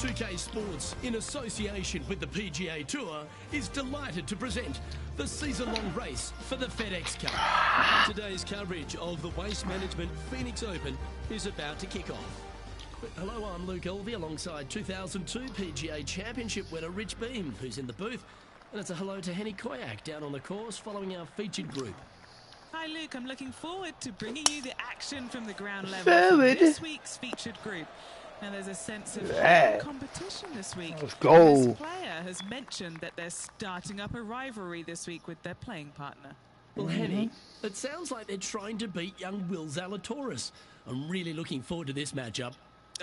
2K Sports, in association with the PGA Tour, is delighted to present the season-long race for the FedEx Cup. Today's coverage of the Waste Management Phoenix Open is about to kick off. Hello, I'm Luke Elvey alongside 2002 PGA Championship winner Rich Beem, who's in the booth. And it's a hello to Henny Koyak down on the course following our featured group. Hi Luke, I'm looking forward to bringing you the action from the ground level for this week's featured group. Now there's a sense of competition this week. Let's go. This player has mentioned that they're starting up a rivalry this week with their playing partner. Well, Henny, it sounds like they're trying to beat young Will Zalatoris. I'm really looking forward to this matchup.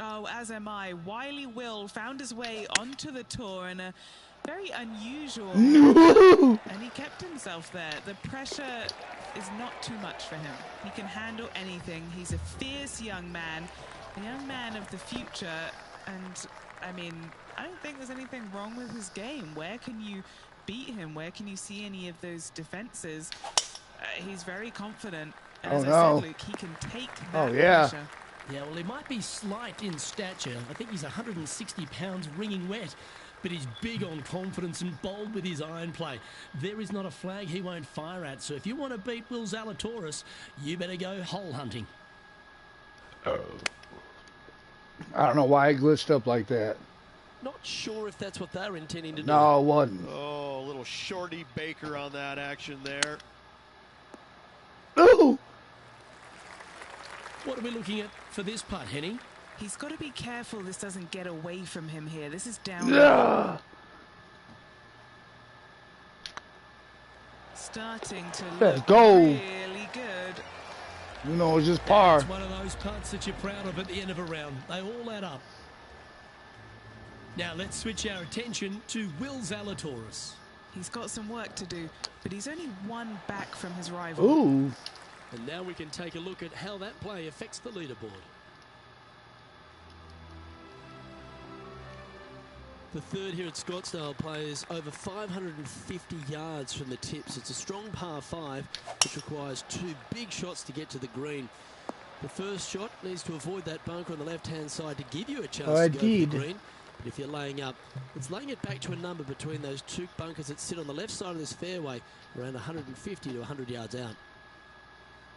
Oh, as am I. Wily Will found his way onto the tour in a very unusual and he kept himself there. The pressure is not too much for him. He can handle anything. He's a fierce young man, a young man of the future, and I mean, I don't think there's anything wrong with his game. Where can you beat him? Where can you see any of those defenses? He's very confident. And as I said, Luke, he can take that pressure. Yeah, well, he might be slight in stature. I think he's 160 pounds wringing wet. But he's big on confidence and bold with his iron play. There is not a flag he won't fire at. So if you want to beat Will Zalatoris, you better go hole hunting. I don't know why I glitched up like that. Not sure if that's what they're intending to do. No, it wasn't. Oh, a little shorty Baker on that action there. Ooh! What are we looking at for this putt, Henny? He's got to be careful this doesn't get away from him here. This is down. Starting to look really good. You know, it's just par. It's one of those putts that you're proud of at the end of a round. They all add up. Now let's switch our attention to Will Zalatoris. He's got some work to do, but he's only one back from his rival. Ooh. And now we can take a look at how that play affects the leaderboard. The third here at Scottsdale plays over 550 yards from the tips. It's a strong par 5, which requires 2 big shots to get to the green. The first shot needs to avoid that bunker on the left-hand side to give you a chance to go to the green. But if you're laying up, it's laying it back to a number between those 2 bunkers that sit on the left side of this fairway, around 150 to 100 yards out.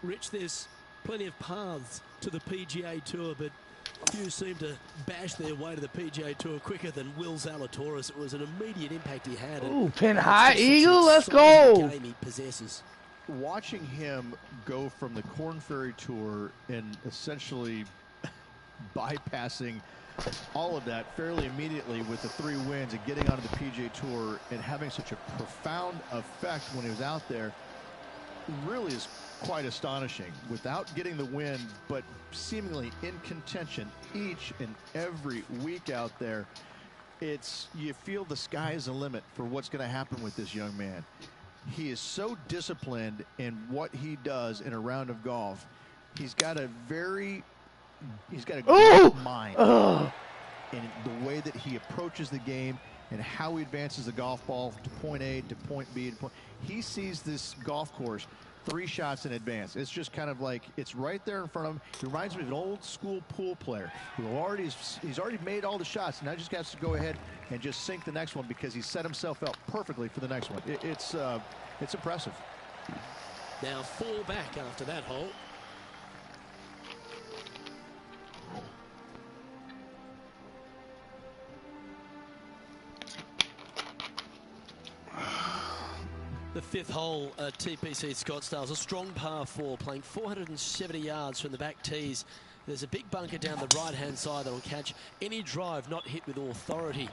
Rich, there's plenty of paths to the PGA Tour, but few seem to bash their way to the PGA Tour quicker than Will Zalatoris. It was an immediate impact he had. Ooh, pin high, Eagle, let's go! Game he possesses. Watching him go from the Korn Ferry Tour and essentially bypassing all of that fairly immediately with the 3 wins and getting onto the PGA Tour and having such a profound effect when he was out there really is quite astonishing. Without getting the win, but seemingly in contention each and every week out there, you feel the sky is the limit for what's going to happen with this young man. He is so disciplined in what he does in a round of golf. He's got a great mind in the way that he approaches the game and how he advances the golf ball to point A to point B. He sees this golf course 3 shots in advance. It's just kind of like it's right there in front of him. He reminds me of an old school pool player who he's already made all the shots. Now just has to go ahead and just sink the next one because he set himself up perfectly for the next one. It's impressive. Now 4 back after that hole. The 5th hole at TPC Scottsdale is a strong par 4, playing 470 yards from the back tees. There's a big bunker down the right-hand side that will catch any drive not hit with authority.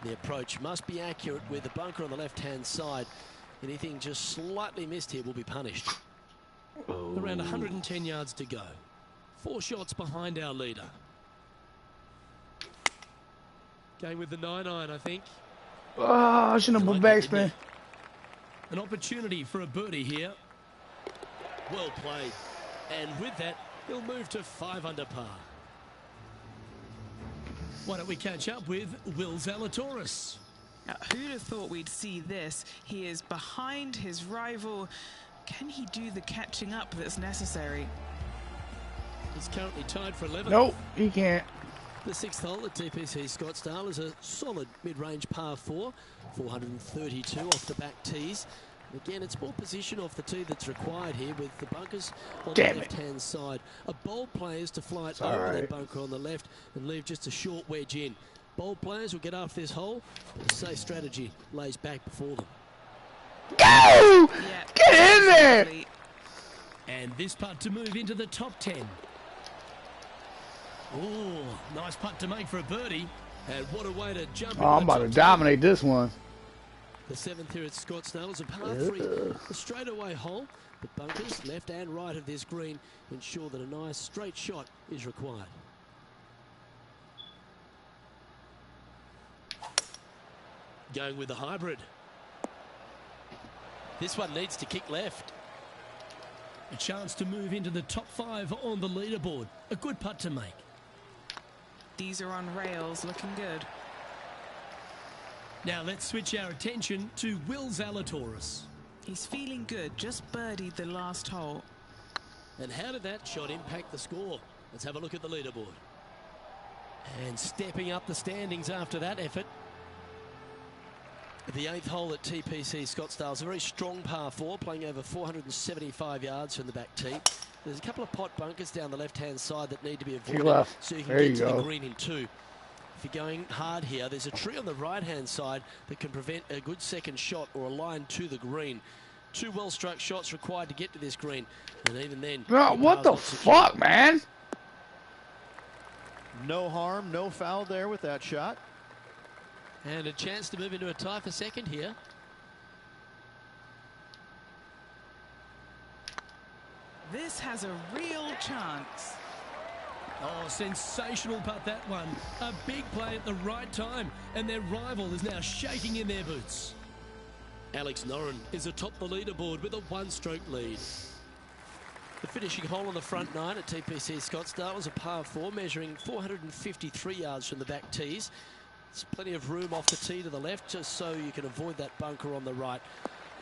The approach must be accurate with the bunker on the left-hand side. Anything just slightly missed here will be punished. Around 110 yards to go. 4 shots behind our leader. Going with the 9-iron, I think. Oh, I shouldn't have put backspin. An opportunity for a birdie here. Well played. And with that, he'll move to 5 under par. Why don't we catch up with Will Zalatoris? Now, who'd have thought we'd see this? He is behind his rival. Can he do the catching up that's necessary? He's currently tied for 11th. Nope, he can't. The 6th hole at TPC Scottsdale is a solid mid-range par 4, 432 off the back tees. And again, it's more position off the tee that's required here with the bunkers on the left-hand side. A bold player is to fly it over that bunker on the left and leave just a short wedge in. Bold players will get after this hole, but a safe strategy lays back before them. Go! Yeah, Get in there! And this putt to move into the top 10. Oh, nice putt to make for a birdie. And what a way to jump Oh, I'm about to dominate this one. The 7th here at Scottsdale is a par 3, a straightaway hole. The bunkers left and right of this green ensure that a nice straight shot is required. Going with the hybrid. This one needs to kick left. A chance to move into the top 5 on the leaderboard. A good putt to make. These are on rails, looking good. Now let's switch our attention to Will Zalatoris. He's feeling good, just birdied the last hole. And how did that shot impact the score? Let's have a look at the leaderboard. And stepping up the standings after that effort. The 8th hole at TPC Scottsdale is a very strong par 4, playing over 475 yards from the back tee. There's a couple of pot bunkers down the left-hand side that need to be avoided so you can get to the green in 2. If you're going hard here, there's a tree on the right-hand side that can prevent a good second shot or a line to the green. 2 well-struck shots required to get to this green, and even then... What the fuck, man? No harm, no foul there with that shot. And a chance to move into a tie for second here. This has a real chance. Oh, sensational putt, that one. A big play at the right time, and their rival is now shaking in their boots. Alex Noren is atop the leaderboard with a 1-stroke lead. The finishing hole on the front 9 at TPC Scottsdale was a par 4, measuring 453 yards from the back tees. There's plenty of room off the tee to the left, just so you can avoid that bunker on the right.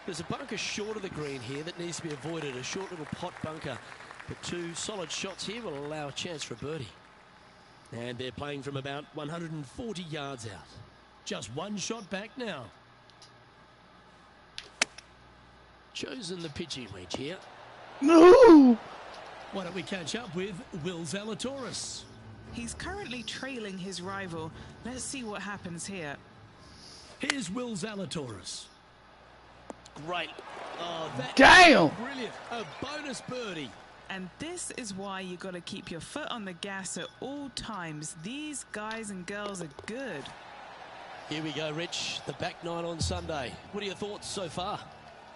There's a bunker short of the green here that needs to be avoided, a short little pot bunker. But 2 solid shots here will allow a chance for a birdie. And they're playing from about 140 yards out. Just 1 shot back now. Chosen the pitching wedge here. No! Why don't we catch up with Will Zalatoris? He's currently trailing his rival. Let's see what happens here. Here's Will Zalatoris. Great. Oh, that Damn! Brilliant. A bonus birdie. And this is why you got to keep your foot on the gas at all times. These guys and girls are good. Here we go, Rich. The back 9 on Sunday. What are your thoughts so far?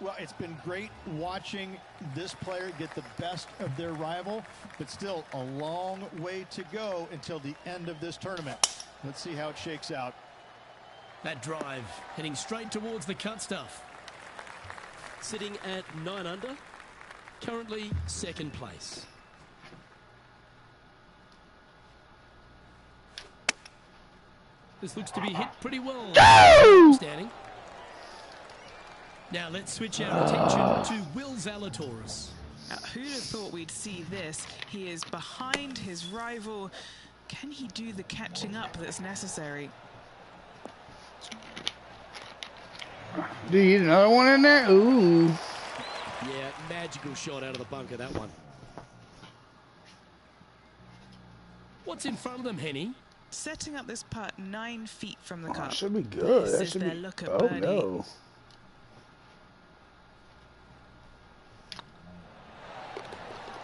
Well, it's been great watching this player get the best of their rival, but still a long way to go until the end of this tournament. Let's see how it shakes out. That drive heading straight towards the cut stuff. Sitting at 9 under, currently 2nd place. This looks to be hit pretty well. Standing. Now let's switch our attention to Will Zalatoris. Who'd have thought we'd see this? He is behind his rival. Can he do the catching up that's necessary? Do you need another one in there? Ooh. Yeah, magical shot out of the bunker, that one. What's in front of them, Henny? Setting up this putt 9 feet from the cup. Should be good. This That is should their be. look at Oh birdie. no.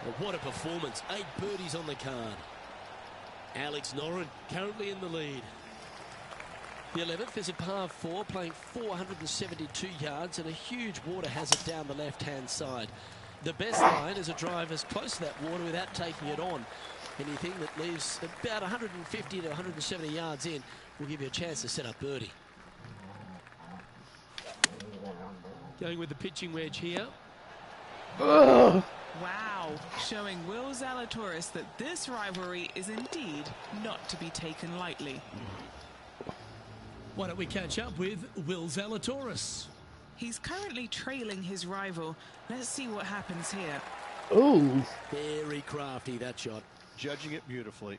Well, what a performance. 8 birdies on the card. Alex Noren currently in the lead. The 11th is a par 4, playing 472 yards and a huge water hazard down the left-hand side. The best line is a drive as close to that water without taking it on. Anything that leaves about 150 to 170 yards in will give you a chance to set up birdie. Going with the pitching wedge here. Ugh. Wow, showing Will Zalatoris that this rivalry is indeed not to be taken lightly. Why don't we catch up with Will Zalatoris? He's currently trailing his rival. Let's see what happens here. Ooh. Very crafty, that shot. Judging it beautifully.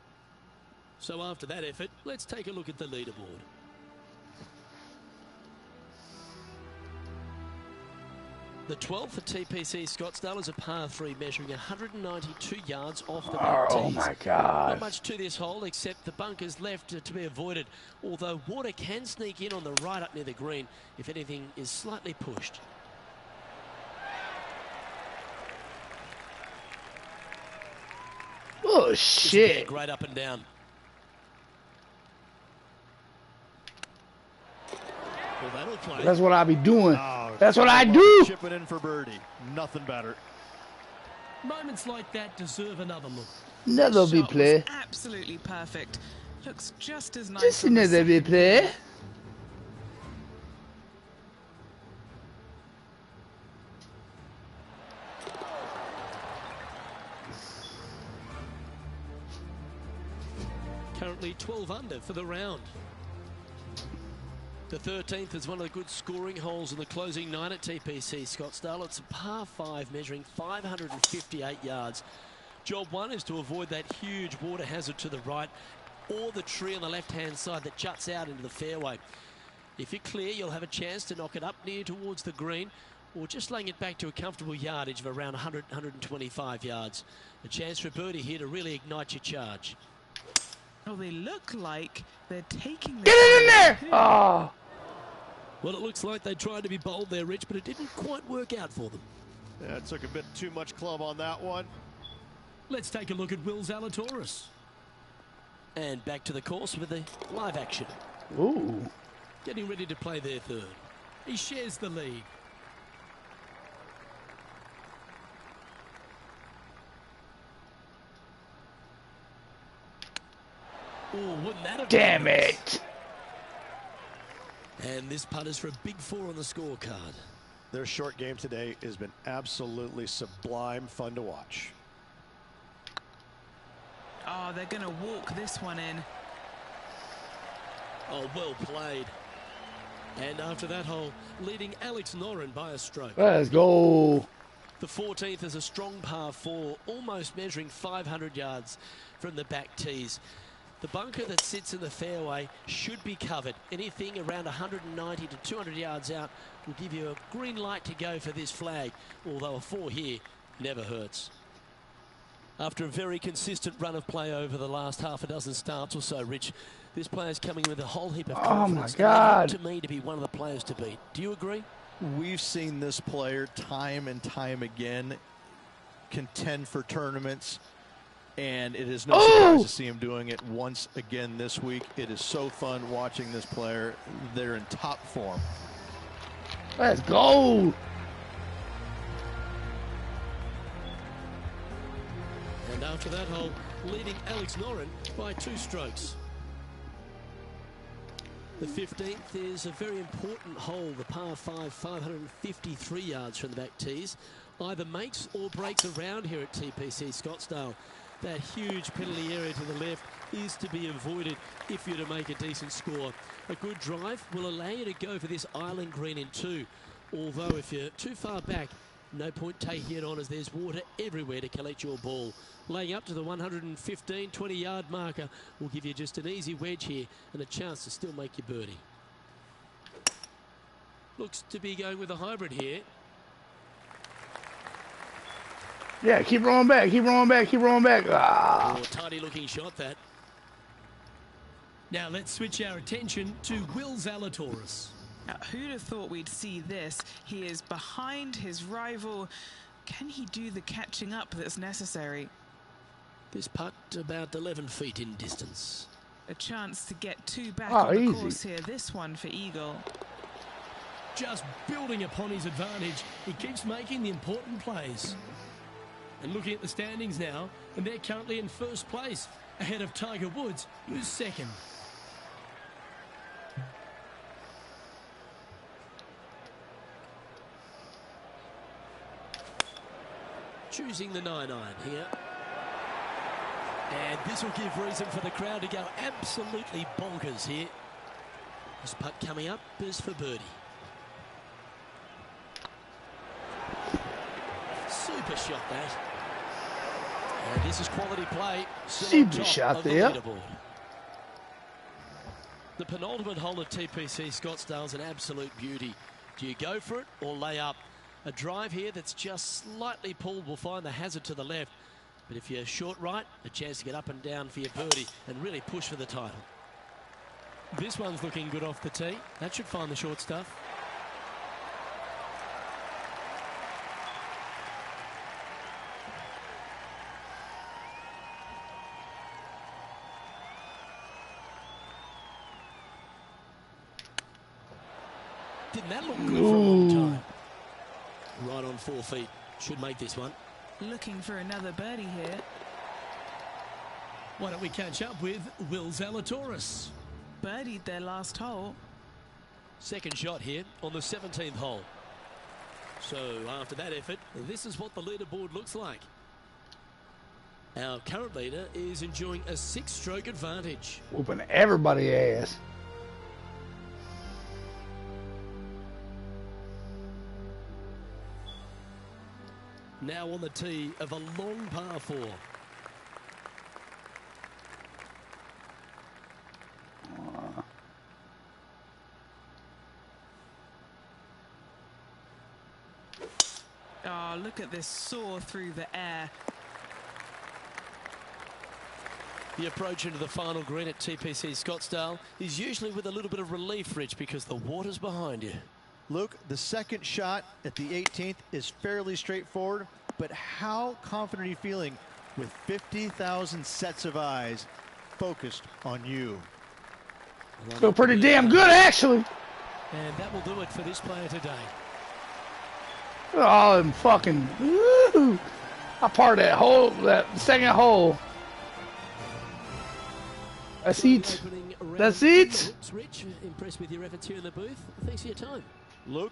So after that effort, let's take a look at the leaderboard. The 12th for TPC Scottsdale is a par 3 measuring 192 yards off the back tees. Oh my God. Not much to this hole except the bunkers left to be avoided, although water can sneak in on the right up near the green if anything is slightly pushed. Oh, This is shit. great up and down. Well, that'll play. That's what I be doing. Oh, That's what I do. Chipping in for birdie. Nothing better. Moments like that deserve another look. Another Shot be was play. absolutely perfect. Looks just as nice. Just on the another be second play. Currently 12 under for the round. The 13th is one of the good scoring holes in the closing 9 at TPC Scottsdale. It's a par 5 measuring 558 yards. Job 1 is to avoid that huge water hazard to the right or the tree on the left-hand side that juts out into the fairway. If you're clear, you'll have a chance to knock it up near towards the green or just laying it back to a comfortable yardage of around 100, 125 yards. A chance for a birdie here to really ignite your charge. Oh, they look like they're taking the Get it in there. Oh. Well, it looks like they tried to be bold there, Rich, but it didn't quite work out for them. Yeah, it took a bit too much club on that one. Let's take a look at Will Zalatoris. And back to the course with the live action. Ooh. Getting ready to play their third. He shares the lead. Oh, wouldn't that have Damn been nice? it. And this putt is for a big 4 on the scorecard. Their short game today has been absolutely sublime fun to watch. Oh, they're going to walk this one in. Oh, well played. And after that hole, leading Alex Noren by a stroke. Let's go. The 14th is a strong par 4, almost measuring 500 yards from the back tees. The bunker that sits in the fairway should be covered. Anything around 190 to 200 yards out will give you a green light to go for this flag, although a 4 here never hurts. After a very consistent run of play over the last half a dozen starts or so, Rich, this player's coming with a whole heap of confidence. Oh, my God. And to me, to be one of the players to beat. Do you agree? We've seen this player time and time again contend for tournaments, and it is no surprise to see him doing it once again this week. It is so fun watching this player. They're in top form. Let's go. And after that hole, leading Alex Noren by 2 strokes. The 15th is a very important hole, the par 5, 553 yards from the back tees. Either makes or breaks around here at TPC Scottsdale. That huge penalty area to the left is to be avoided if you're to make a decent score. A good drive will allow you to go for this island green in 2. Although if you're too far back, no point taking it on as there's water everywhere to collect your ball. Laying up to the 115, 20-yard marker will give you just an easy wedge here and a chance to still make your birdie. Looks to be going with a hybrid here. Yeah, keep rolling back, keep rolling back, keep rolling back. Ah. Oh, tidy looking shot that. Now let's switch our attention to Will Zalatoris. Now, who'd have thought we'd see this? He is behind his rival. Can he do the catching up that's necessary? This putt about 11 feet in distance. A chance to get 2 back Oh, on the easy. course here. This one for Eagle. Just building upon his advantage, he keeps making the important plays. And looking at the standings now, and they're currently in first place, ahead of Tiger Woods, who's second. Choosing the 9-iron here. And this will give reason for the crowd to go absolutely bonkers here. This putt coming up is for birdie. Super shot that. And this is quality play. Still on Super top shot of the there. leaderboard. The penultimate hole at TPC Scottsdale's an absolute beauty. Do you go for it or lay up? A drive here that's just slightly pulled will find the hazard to the left. But if you're short right, a chance to get up and down for your birdie and really push for the title. This one's looking good off the tee. That should find the short stuff. Didn't that look good for a long time? Right on 4 feet. Should make this one. Looking for another birdie here. Why don't we catch up with Will Zalatoris? Birdied their last hole. Second shot here on the 17th hole. So after that effort, this is what the leaderboard looks like. Our current leader is enjoying a 6-stroke advantage. Whooping everybody's ass. Now on the tee of a long par 4. Oh, look at this soar through the air. The approach into the final green at TPC Scottsdale is usually with a little bit of relief, Rich, because the water's behind you. Luke, the second shot at the 18th is fairly straightforward, but how confident are you feeling with 50,000 sets of eyes focused on you? Feel pretty damn good, actually. And that will do it for this player today. Oh, and fucking, woo! I parred that hole, that second hole. That's it. That's it. Rich, impressed with your efforts here in the booth. Thanks for your time. Luke,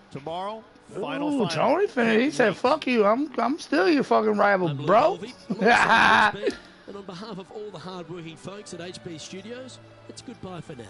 tomorrow, Ooh, final. Tony finished. He said, "Fuck you. I'm still your fucking rival, I'm Luke bro." Mulvey, alongside HB, and on behalf of all the hard-working folks at HB Studios, it's goodbye for now.